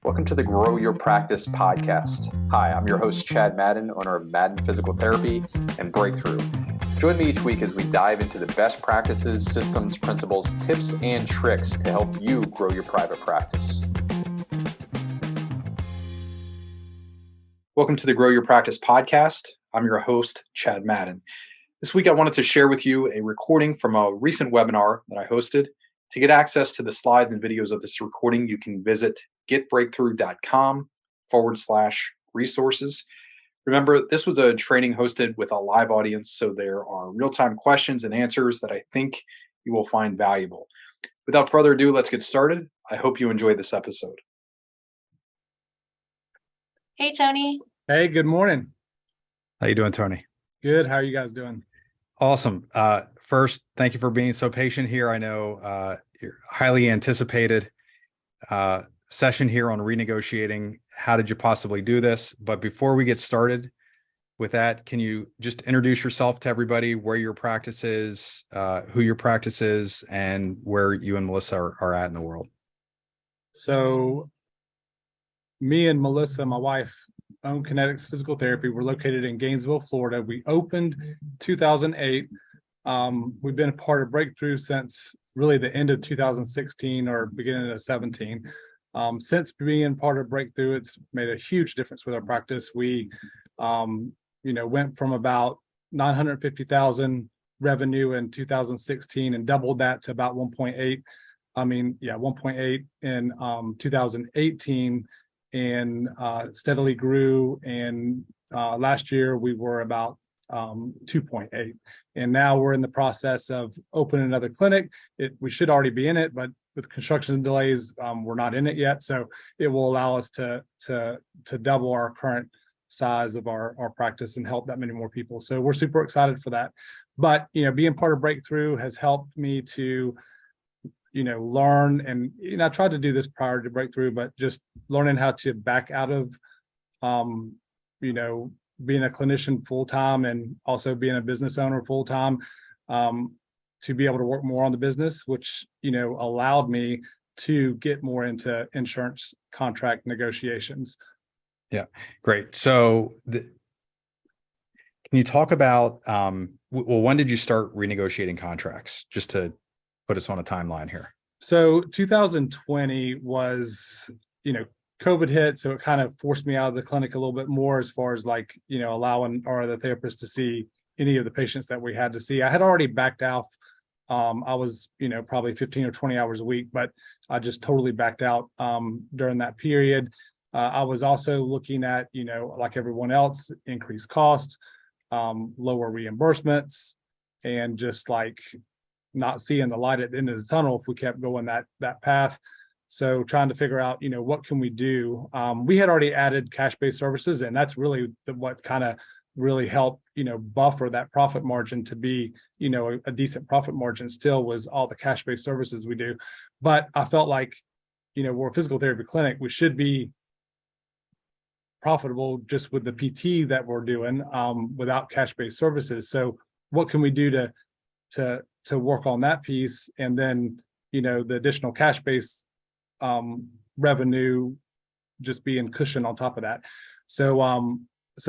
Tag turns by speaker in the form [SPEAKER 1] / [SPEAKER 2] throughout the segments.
[SPEAKER 1] Welcome to the Grow Your Practice podcast. Hi, I'm your host, Chad Madden, owner of Madden Physical Therapy and Breakthrough. Join me each week as we dive into the best practices, systems, principles, tips, and tricks to help you grow your private practice. Welcome to the Grow Your Practice podcast. I'm your host, Chad Madden. This week, I wanted to share with you a recording from a recent webinar that I hosted. To get access to the slides and videos of this recording, you can visit getbreakthrough.com/resources. Remember, this was a training hosted with a live audience, so there are real-time questions and answers that I think you will find valuable. Without further ado, let's get started. I hope you enjoyed this episode.
[SPEAKER 2] Hey, Tony.
[SPEAKER 3] Hey, good morning.
[SPEAKER 4] How you doing, Tony?
[SPEAKER 3] Good. How are you guys doing?
[SPEAKER 4] Awesome. First, thank you for being so patient here. I know your highly anticipated session here on renegotiating. How did you possibly do this? But before we get started with that, can you just introduce yourself to everybody, where your practice is, who your practice is, and where you and Melissa are at in the world?
[SPEAKER 3] So me and Melissa, my wife, own Kinetix Physical Therapy. We're located in Gainesville, Florida. We opened 2008. We've been a part of Breakthrough since really the end of 2016 or beginning of 17. Since being part of Breakthrough, it's made a huge difference with our practice. We, went from about 950,000 revenue in 2016 and doubled that to about 1.8. 1.8 in 2018. And steadily grew. And last year we were about 2.8. And now we're in the process of opening another clinic. We should already be in it, but with construction delays, we're not in it yet. So it will allow us to double our current size of our practice and help that many more people. So we're super excited for that. But being part of Breakthrough has helped me to learn, and I tried to do this prior to Breakthrough, but just learning how to back out of, being a clinician full-time and also being a business owner full-time, to be able to work more on the business, which, allowed me to get more into insurance contract negotiations.
[SPEAKER 4] Yeah, great. So can you talk about, when did you start renegotiating contracts, just to put us on a timeline here?
[SPEAKER 3] So 2020 was, COVID hit. So it kind of forced me out of the clinic a little bit more as far as allowing our other therapists to see any of the patients that we had to see. I had already backed out. I was, probably 15 or 20 hours a week, but I just totally backed out during that period. I was also looking at, like everyone else, increased costs, lower reimbursements, and just not seeing the light at the end of the tunnel if we kept going that path. So trying to figure out, what can we do? We had already added cash-based services, and that's really what kind of really helped, buffer that profit margin to be, a decent profit margin still, was all the cash-based services we do. But I felt like, we're a physical therapy clinic. We should be profitable just with the PT that we're doing, without cash-based services. So what can we do to work on that piece, and then the additional cash-based revenue just being cushion on top of that. So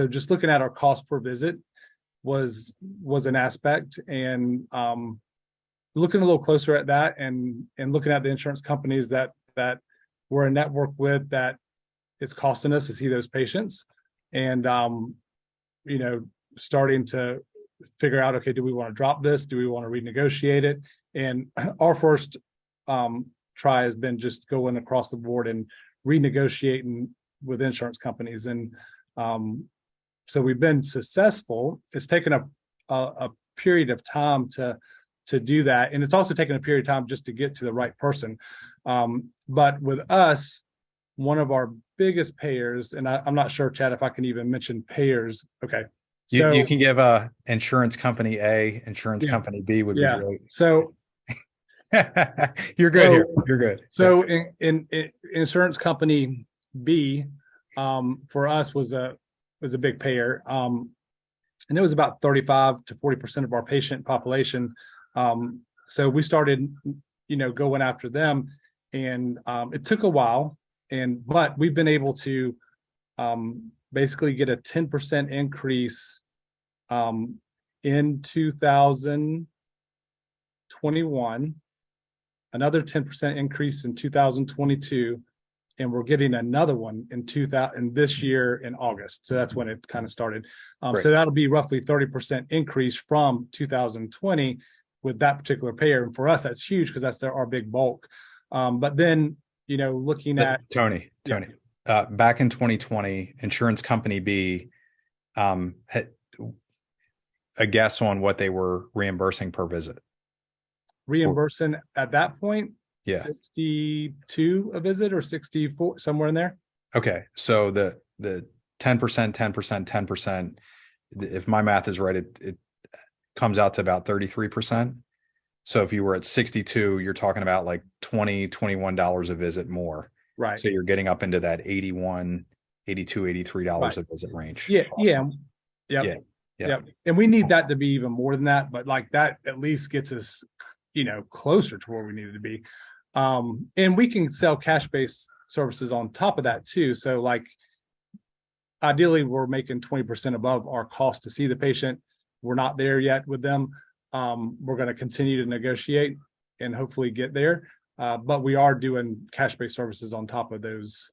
[SPEAKER 3] just looking at our cost per visit was an aspect, and looking a little closer at that, and looking at the insurance companies that we're in network with, that it's costing us to see those patients, and starting to figure out, okay, do we want to drop this? Do we want to renegotiate it? And our first try has been just going across the board and renegotiating with insurance companies. And so we've been successful. It's taken a period of time to do that. And it's also taken a period of time just to get to the right person. But with us, one of our biggest payers, and I'm not sure, Chad, if I can even mention payers. Okay.
[SPEAKER 4] So, you can give insurance company A, insurance company B would be great.
[SPEAKER 3] So
[SPEAKER 4] you're good here. You're good.
[SPEAKER 3] So in insurance company B, for us was a big payer. And it was about 35 to 40% of our patient population. So we started, going after them, and it took a while. But we've been able to basically get a 10% increase in 2021, another 10% increase in 2022, and we're getting another one in this year in August. So that's when it kind of started. So that'll be roughly 30% increase from 2020 with that particular payer. And for us, that's huge because that's our big bulk. But then, looking at
[SPEAKER 4] Tony, back in 2020, insurance company B had a guess on what they were reimbursing per visit.
[SPEAKER 3] Reimbursing at that point,
[SPEAKER 4] yeah,
[SPEAKER 3] 62 a visit or 64, somewhere in there.
[SPEAKER 4] Okay, so the 10%, 10%, 10%, if my math is right, it comes out to about 33%. So if you were at 62, you're talking about like $20, $21 a visit more.
[SPEAKER 3] Right.
[SPEAKER 4] So you're getting up into that $81, $82, $83 a visit range.
[SPEAKER 3] Yeah.
[SPEAKER 4] Awesome.
[SPEAKER 3] Yeah. Yep. And we need that to be even more than that, but like that at least gets us, closer to where we needed to be. And we can sell cash-based services on top of that too. So like ideally we're making 20% above our cost to see the patient. We're not there yet with them. We're going to continue to negotiate and hopefully get there. But we are doing cash-based services on top of those,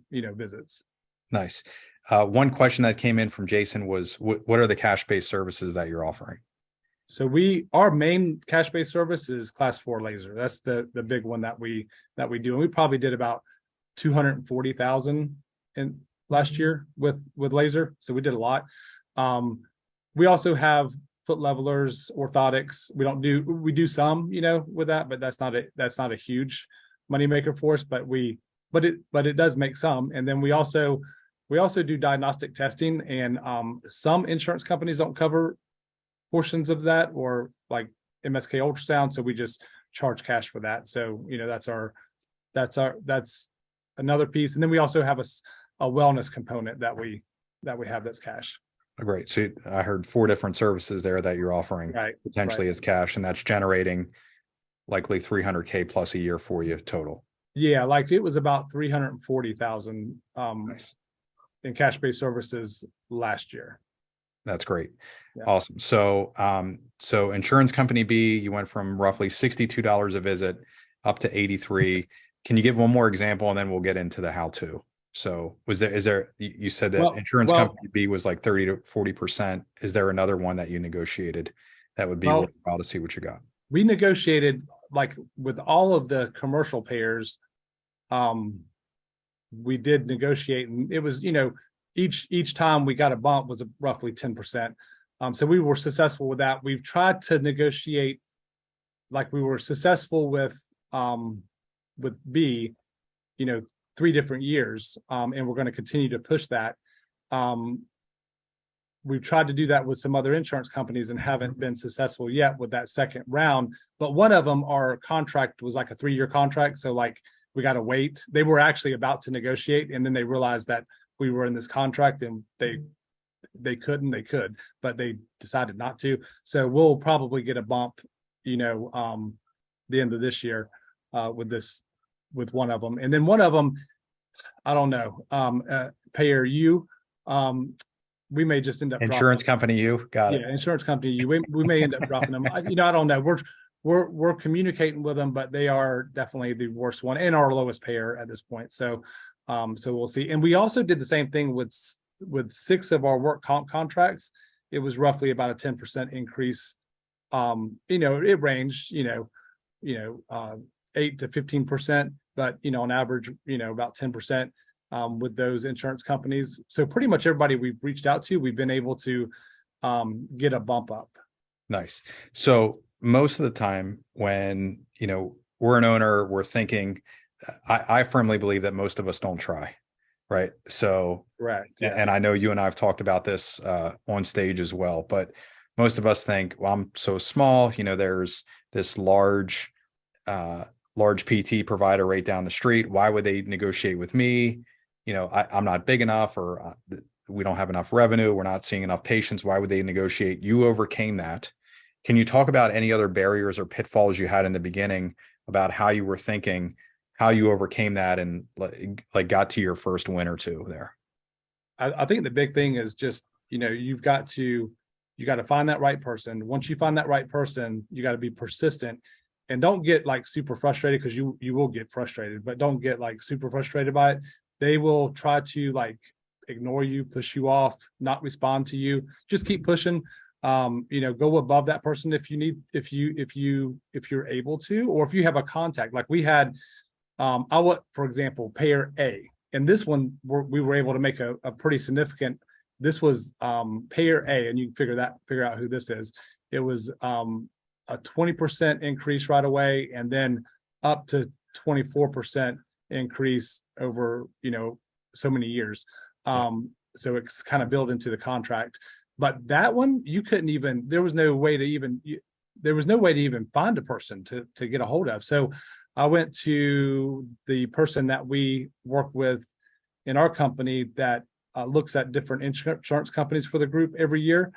[SPEAKER 3] visits.
[SPEAKER 4] Nice. One question that came in from Jason was, what are the cash-based services that you're offering?
[SPEAKER 3] So our main cash-based service is class 4 laser. That's the big one that we do. And we probably did about 240,000 in last year with laser. So we did a lot. We also have foot levelers, orthotics. We do some, with that, but that's not a huge moneymaker for us, but it does make some. And then we also do diagnostic testing, and some insurance companies don't cover portions of that, or like MSK ultrasound. So we just charge cash for that. So, that's another piece. And then we also have a wellness component that we have that's cash.
[SPEAKER 4] Great. So I heard 4 different services there that you're offering potentially as cash, and that's generating likely $300K plus a year for you total.
[SPEAKER 3] Yeah. Like it was about 340,000
[SPEAKER 4] Nice.
[SPEAKER 3] in cash-based services last year.
[SPEAKER 4] That's great.
[SPEAKER 3] Yeah.
[SPEAKER 4] Awesome. So, so insurance company B, you went from roughly $62 a visit up to 83. Can you give one more example, and then we'll get into the how-to? So you said that insurance company B was like 30 to 40%. Is there another one that you negotiated that would be worthwhile to see what you got?
[SPEAKER 3] We negotiated like with all of the commercial payers. We did negotiate, and it was, each time we got a bump was roughly 10%. So we were successful with that. We've tried to negotiate, like we were successful with B, 3 different years. And we're going to continue to push that. We've tried to do that with some other insurance companies and haven't been successful yet with that second round. But one of them, our contract was like a 3-year contract. So like we got to wait. They were actually about to negotiate, and then they realized that we were in this contract, and they could, but they decided not to. So we'll probably get a bump, the end of this year with one of them. And then one of them, I don't know, payer U, we may just end up
[SPEAKER 4] insurance company U. Got it.
[SPEAKER 3] Yeah, insurance company U. We may end up dropping them. I don't know. We're communicating with them, but they are definitely the worst one and our lowest payer at this point. So we'll see. And we also did the same thing with 6 of our work comp contracts. It was roughly about a 10% increase. It ranged, 8 to 15%, but on average, about 10% with those insurance companies. So pretty much everybody we've reached out to, we've been able to get a bump up.
[SPEAKER 4] Nice. So most of the time when, we're an owner, we're thinking, I firmly believe that most of us don't try. Right. So,
[SPEAKER 3] right. Yeah.
[SPEAKER 4] And I know you and I have talked about this on stage as well, but most of us think, well, I'm so small, there's this large PT provider right down the street. Why would they negotiate with me? I'm not big enough, or we don't have enough revenue. We're not seeing enough patients. Why would they negotiate? You overcame that. Can you talk about any other barriers or pitfalls you had in the beginning about how you were thinking, how you overcame that and like got to your first win or two there.
[SPEAKER 3] I think the big thing is just, you got to find that right person. Once you find that right person, you got to be persistent, and don't get like super frustrated, because you will get frustrated, but don't get like super frustrated by it. They will try to like ignore you, push you off, not respond to you. Just keep pushing. Go above that person if you need, if you're able to, or if you have a contact. Like we had, for example, payer A, and this one we were able to make a pretty significant. This was payer A, and you can figure out who this is. It was a 20% increase right away, and then up to 24% increase over so many years. So it's kind of built into the contract. But that one, you couldn't even. There was no way to even find a person to get a hold of. So I went to the person that we work with in our company that looks at different insurance companies for the group every year.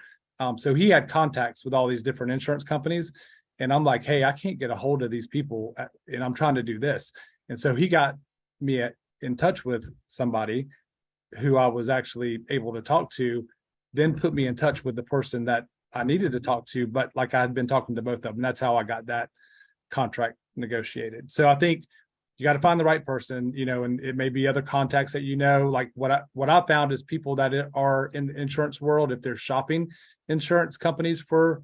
[SPEAKER 3] So he had contacts with all these different insurance companies. And I'm like, hey, I can't get a hold of these people, and I'm trying to do this. And so he got me in touch with somebody who I was actually able to talk to, then put me in touch with the person that I needed to talk to. But like I had been talking to both of them. That's how I got that contract negotiated. So I think you got to find the right person, and it may be other contacts that like what I found is people that are in the insurance world, if they're shopping insurance companies for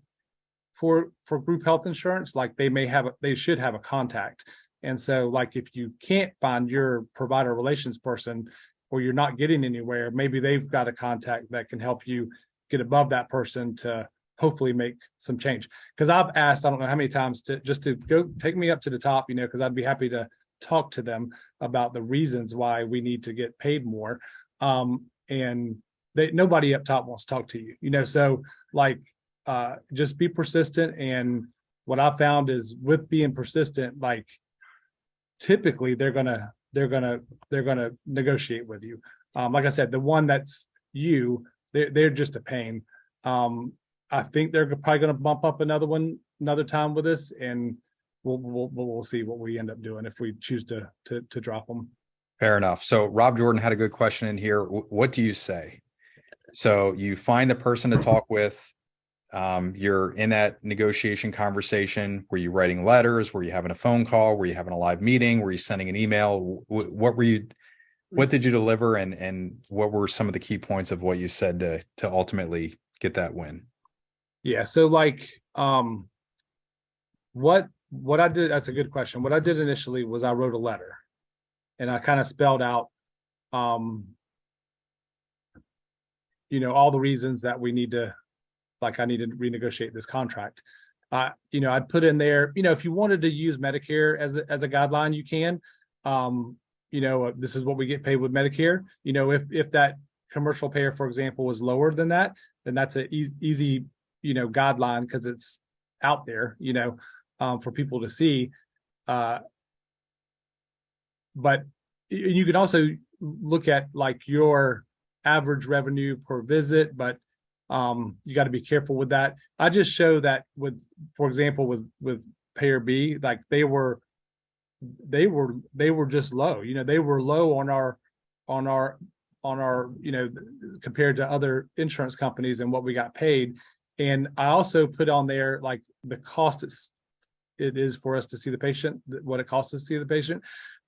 [SPEAKER 3] group health insurance, like they should have a contact. And so like if you can't find your provider relations person, or you're not getting anywhere, maybe they've got a contact that can help you get above that person to hopefully make some change. Because I've asked, I don't know how many times, to go take me up to the top, because I'd be happy to talk to them about the reasons why we need to get paid more. And nobody up top wants to talk to you, so like just be persistent. And what I found is with being persistent, like typically they're gonna negotiate with you. Like I said, the one that's they're just a pain. I think they're probably going to bump up another time with us, and we'll see what we end up doing if we choose to drop them.
[SPEAKER 4] Fair enough. So Rob Jordan had a good question in here. What do you say? So you find the person to talk with. You're in that negotiation conversation. Were you writing letters? Were you having a phone call? Were you having a live meeting? Were you sending an email? What did you deliver? And what were some of the key points of what you said to ultimately get that win?
[SPEAKER 3] Yeah. So like, what I did, that's a good question. What I did initially was I wrote a letter, and I kind of spelled out, all the reasons that we need to, like I need to renegotiate this contract. I'd put in there, if you wanted to use Medicare as a guideline, you can. This is what we get paid with Medicare. If that commercial payer, for example, was lower than that, then that's an easy, guideline, because it's out there, for people to see. But you can also look at like your average revenue per visit, but you got to be careful with that. I just show that for example, with payer B, like they were just low. They were low on our compared to other insurance companies and what we got paid. And I also put on there like the cost it is for us to see the patient, what it costs us to see the patient.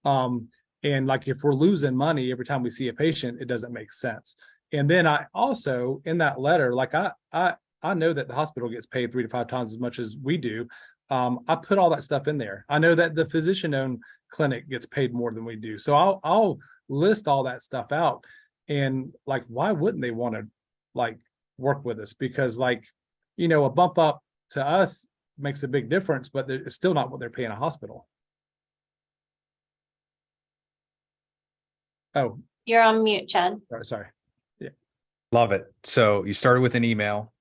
[SPEAKER 3] And like if we're losing money every time we see a patient, it doesn't make sense. And then I also, in that letter, like I know that the hospital gets paid 3 to 5 times as much as we do. I put all that stuff in there. I know that the physician-owned clinic gets paid more than we do. So I'll list all that stuff out. And like, why wouldn't they want to like work with us? Because like, a bump up to us makes a big difference, but it's still not what they're paying a hospital. Oh,
[SPEAKER 2] you're on mute, Chad.
[SPEAKER 3] Sorry. Yeah.
[SPEAKER 4] Love it. So you started with an email,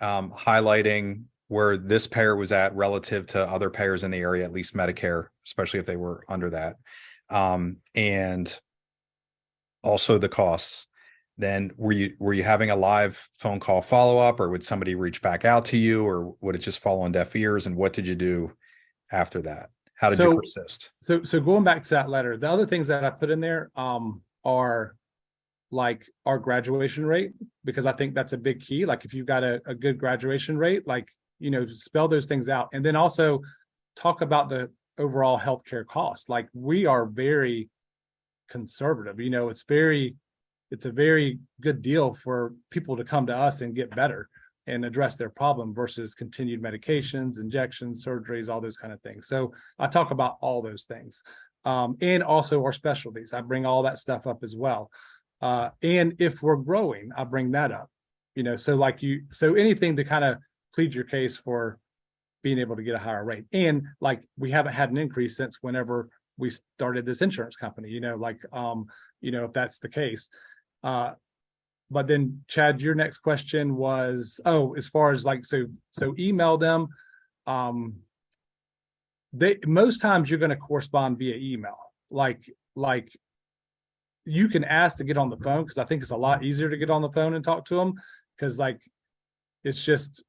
[SPEAKER 4] highlighting where this payer was at relative to other payers in the area, at least Medicare, especially if they were under that. And also the costs. Then were you having a live phone call follow-up, or would somebody reach back out to you, or would it just fall on deaf ears? And what did you do after that? How did you persist?
[SPEAKER 3] So going back to that letter, the other things that I put in there are like our graduation rate, because I think that's a big key. Like if you've got a good graduation rate, like, spell those things out. And then also talk about the overall healthcare cost. Like we are very conservative, it's a very good deal for people to come to us and get better and address their problem versus continued medications, injections, surgeries, all those kind of things. So I talk about all those things. And also our specialties. I bring all that stuff up as well. And if we're growing, I bring that up, so anything to kind of plead your case for being able to get a higher rate. And like, we haven't had an increase since whenever we started this insurance company, if that's the case. But then Chad, your next question was, as far as like, so email them. Most times you're going to correspond via email. Like you can ask to get on the phone, because I think it's a lot easier to get on the phone and talk to them, because like it's just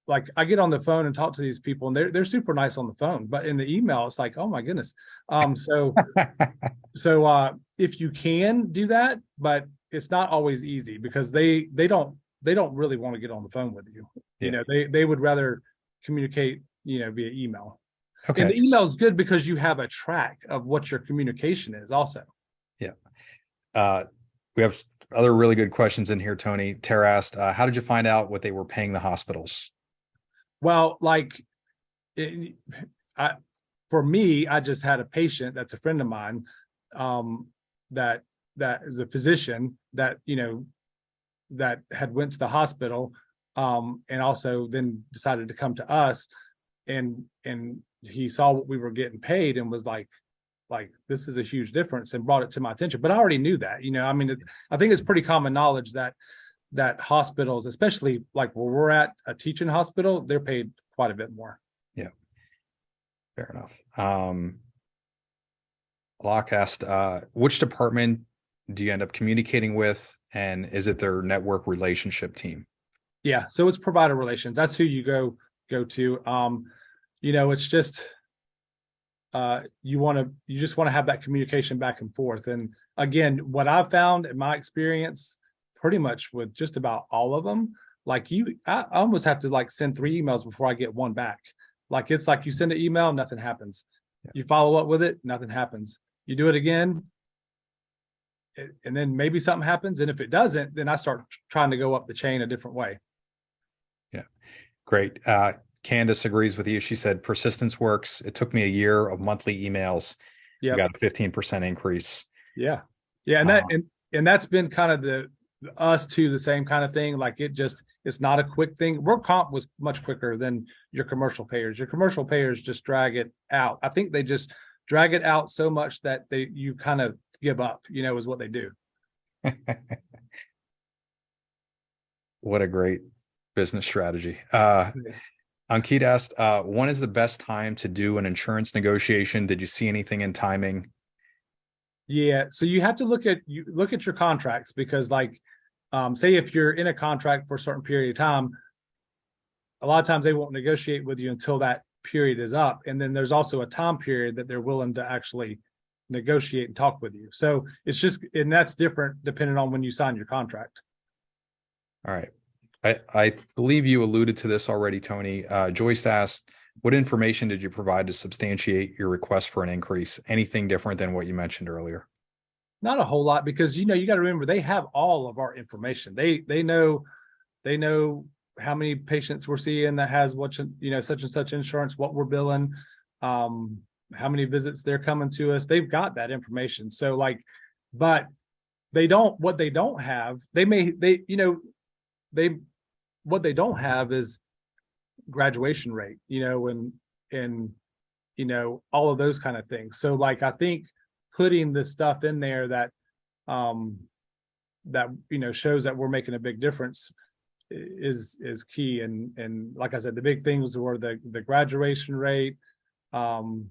[SPEAKER 3] like I get on the phone and talk to these people and they're super nice on the phone, but in the email it's like, oh my goodness. So if you can do that, but it's not always easy, because they don't really want to get on the phone with you.
[SPEAKER 4] Yeah.
[SPEAKER 3] They would rather communicate via email.
[SPEAKER 4] Okay.
[SPEAKER 3] And the email is good because you have a track of what your communication is also.
[SPEAKER 4] Yeah. We have other really good questions in here, Tony. Tara asked, how did you find out what they were paying the hospitals?
[SPEAKER 3] Well, like for me, I just had a patient that's a friend of mine, that is a physician that that had went to the hospital, and also then decided to come to us, and he saw what we were getting paid and was like this is a huge difference, and brought it to my attention. But I already knew that. I think it's pretty common knowledge that hospitals, especially like where we're at, a teaching hospital, they're paid quite a bit more.
[SPEAKER 4] Yeah, fair enough. Locke asked, which department do you end up communicating with, and is it their network relationship team?
[SPEAKER 3] Yeah, so it's provider relations. That's who you go to. It's just you just want to have that communication back and forth. And again, what I've found in my experience, pretty much with just about all of them, like I almost have to like send 3 emails before I get one back. Like it's like you send an email, nothing happens. Yeah. You follow up with it, nothing happens. You do it again, and then maybe something happens. And if it doesn't, then I start trying to go up the chain a different way.
[SPEAKER 4] Yeah, great. Candace agrees with you. She said persistence works. It took me a year of monthly emails. Yeah, got a 15% increase.
[SPEAKER 3] Yeah, and that's been kind of us too, the same kind of thing. Like it's not a quick thing. Work comp was much quicker than your commercial payers. Your commercial payers just drag it out. I think they just drag it out so much that you kind of give up, is what they do.
[SPEAKER 4] What a great business strategy. Ankit asked, when is the best time to do an insurance negotiation? Did you see anything in timing?
[SPEAKER 3] Yeah, so you have to look at your contracts, because like, say if you're in a contract for a certain period of time, a lot of times they won't negotiate with you until that period is up. And then there's also a time period that they're willing to actually negotiate and talk with you. So it's just, and that's different depending on when you sign your contract.
[SPEAKER 4] All right. I believe you alluded to this already, Tony. Joyce asked, what information did you provide to substantiate your request for an increase? Anything different than what you mentioned earlier? Not
[SPEAKER 3] a whole lot, because you got to remember, they have all of our information. They know how many patients we're seeing that has such and such insurance, what we're billing, how many visits they're coming to us. They've got that information. So like, but what they don't have is graduation rate, and all of those kind of things. So like, I think putting the stuff in there that shows that we're making a big difference is key. And like I said, the big things were the graduation rate, going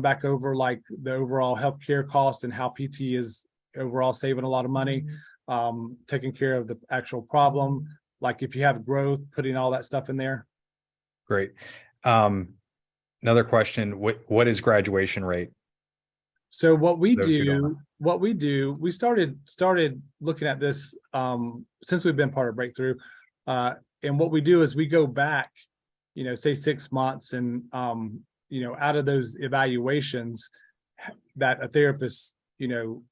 [SPEAKER 3] back over like the overall healthcare cost and how PT is overall saving a lot of money, taking care of the actual problem. Like if you have growth, putting all that stuff in there.
[SPEAKER 4] Great. Another question, what is graduation rate?
[SPEAKER 3] So what we
[SPEAKER 4] Those who don't know.
[SPEAKER 3] we started looking at this since we've been part of Breakthrough. And what we do is we go back, say 6 months, and out of those evaluations that a therapist,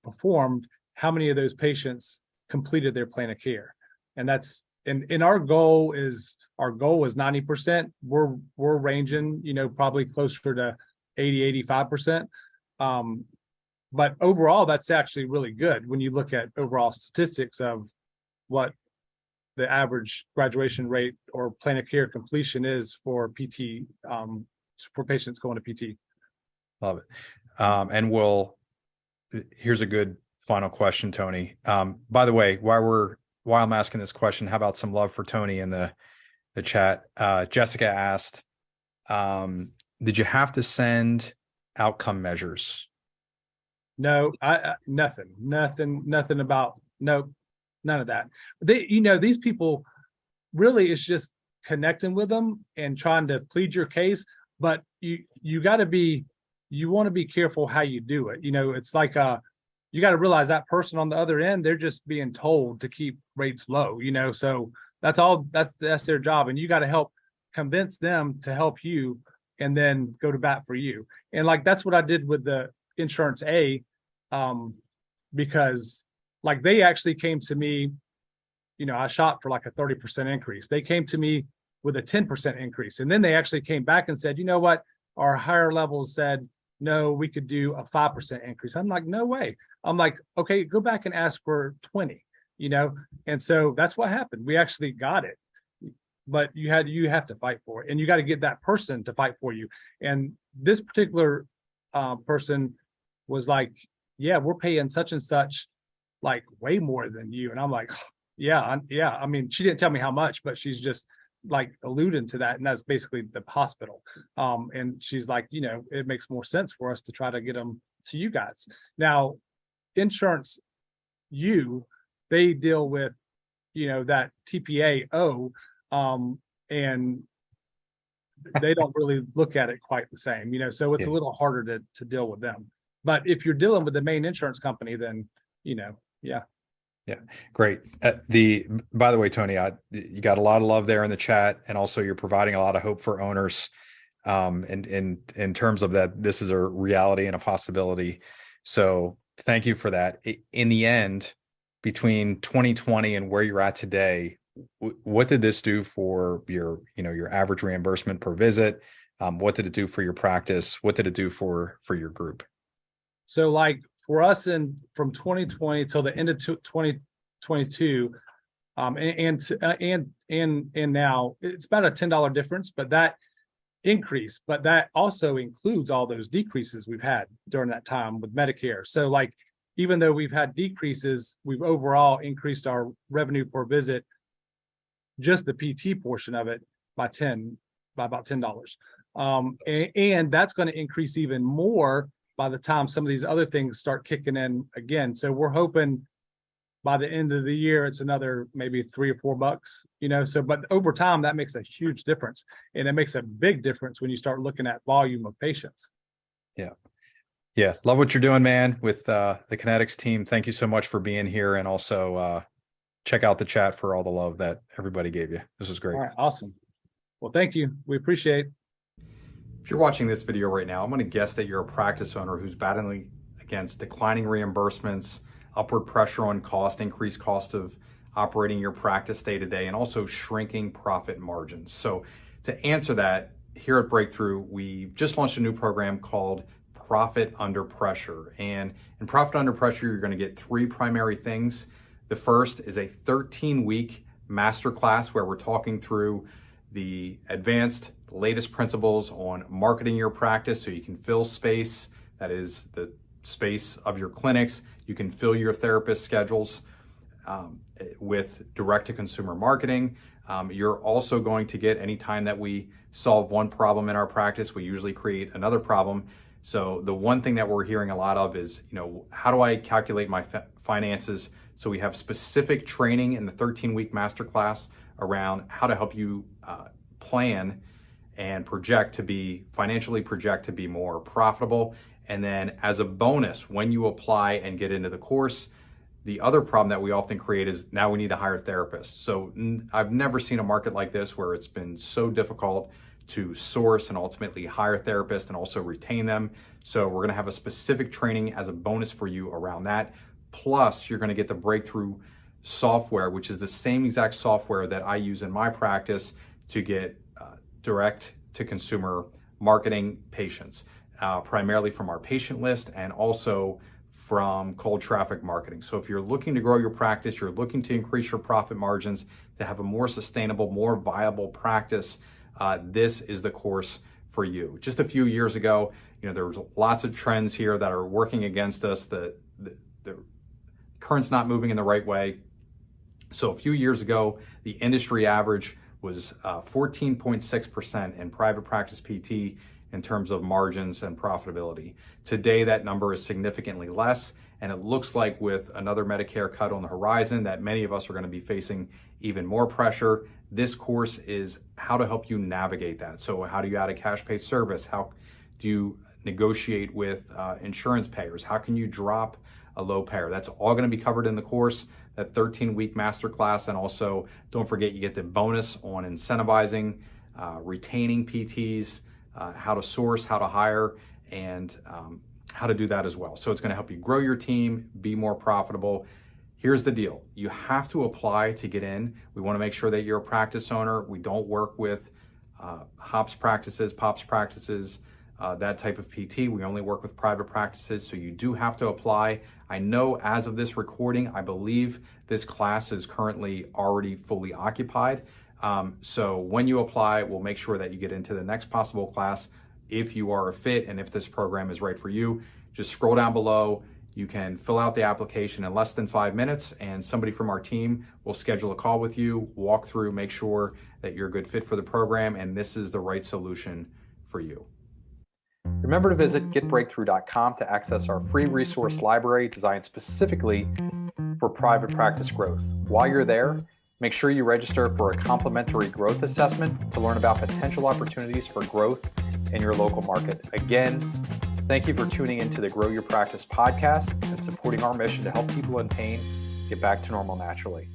[SPEAKER 3] performed, how many of those patients completed their plan of care. And that's and our goal is 90%. We're ranging, probably closer to 80-85%. But overall, that's actually really good when you look at overall statistics of what the average graduation rate or plan of care completion is for PT, for patients going to PT.
[SPEAKER 4] Love it. And here's a good final question, Tony. By the way, while I'm asking this question, how about some love for Tony in the chat? Jessica asked, did you have to send outcome measures?
[SPEAKER 3] No, nothing about, nope, none of that. These people, really, it's just connecting with them and trying to plead your case. But you want to be careful how you do it. It's like you got to realize that person on the other end, they're just being told to keep rates low. So that's their job, and you got to help convince them to help you, and then go to bat for you. And that's what I did with the Insurance A, because they actually came to me, I shot for a 30% increase. They came to me with a 10% increase. And then they actually came back and said, you know what, our higher levels said, no, we could do a 5% increase. I'm like, no way. I'm like, okay, go back and ask for 20, And so that's what happened. We actually got it, but you have to fight for it, and you got to get that person to fight for you. And this particular person was like, yeah, we're paying such and such, way more than you. And I'm like, yeah. I mean, she didn't tell me how much, but she's just alluding to that. And that's basically the hospital. And she's like, it makes more sense for us to try to get them to you guys. Now, Insurance they deal with, that TPAO, and they don't really look at it quite the same, so it's a little harder to deal with them. But if you're dealing with the main insurance company, then, yeah.
[SPEAKER 4] Great. By the way, Tony, you got a lot of love there in the chat, and also you're providing a lot of hope for owners, in terms of that this is a reality and a possibility. So thank you for that. In the end, between 2020 and where you're at today, what did this do for your average reimbursement per visit? What did it do for your practice? What did it do for your group?
[SPEAKER 3] So for us, from 2020 till the end of 2022, and now, it's about a $10 difference, but that increase, but that also includes all those decreases we've had during that time with Medicare. So even though we've had decreases, we've overall increased our revenue per visit, just the PT portion of it, by about $10. And that's going to increase even more by the time some of these other things start kicking in again. So we're hoping by the end of the year, it's another maybe $3 or $4, so, but over time, that makes a huge difference. And it makes a big difference when you start looking at volume of patients.
[SPEAKER 4] Yeah. Love what you're doing, man, with the Kinetix team. Thank you so much for being here. And also check out the chat for all the love that everybody gave you. This was great.
[SPEAKER 3] All right. Awesome. Well, thank you. We appreciate it.
[SPEAKER 4] If you're watching this video right now, I'm going to guess that you're a practice owner who's battling against declining reimbursements, upward pressure on cost, increased cost of operating your practice day to day, and also shrinking profit margins. So to answer that, here at Breakthrough, we just launched a new program called Profit Under Pressure. And in Profit Under Pressure, you're going to get 3 primary things. The first is a 13-week masterclass where we're talking through the advanced latest principles on marketing your practice so you can fill space, that is the space of your clinics. You can fill your therapist schedules with direct-to-consumer marketing. You're also going to get, anytime that we solve one problem in our practice, we usually create another problem. So the one thing that we're hearing a lot of is, how do I calculate my finances? So we have specific training in the 13-week masterclass around how to help you plan and financially project to be more profitable. And then as a bonus, when you apply and get into the course, the other problem that we often create is now we need to hire therapists. So I've never seen a market like this where it's been so difficult to source and ultimately hire therapists and also retain them. So we're gonna have a specific training as a bonus for you around that. Plus, you're gonna get the breakthrough software, which is the same exact software that I use in my practice to get direct to consumer marketing patients, primarily from our patient list and also from cold traffic marketing. So if you're looking to grow your practice, you're looking to increase your profit margins, to have a more sustainable, more viable practice, this is the course for you. Just a few years ago, there was lots of trends here that are working against us. The current's not moving in the right way. So a few years ago, the industry average was 14.6% in private practice PT in terms of margins and profitability. Today, that number is significantly less, and it looks like with another Medicare cut on the horizon that many of us are going to be facing even more pressure. This course is how to help you navigate that. So how do you add a cash pay service? How do you negotiate with insurance payers? How can you drop a low payer? That's all going to be covered in the course, that 13-week masterclass. And also, don't forget, you get the bonus on incentivizing, retaining PTs, how to source, how to hire, and how to do that as well. So it's going to help you grow your team, be more profitable. Here's the deal. You have to apply to get in. We want to make sure that you're a practice owner. We don't work with HOPS practices, POPS practices, that type of PT. We only work with private practices, so you do have to apply. I know as of this recording, I believe this class is currently already fully occupied. So when you apply, we'll make sure that you get into the next possible class if you are a fit and if this program is right for you. Just scroll down below. You can fill out the application in less than 5 minutes, and somebody from our team will schedule a call with you, walk through, make sure that you're a good fit for the program, and this is the right solution for you.
[SPEAKER 1] Remember to visit getbreakthrough.com to access our free resource library designed specifically for private practice growth. While you're there, make sure you register for a complimentary growth assessment to learn about potential opportunities for growth in your local market. Again, thank you for tuning into the Grow Your Practice podcast and supporting our mission to help people in pain get back to normal naturally.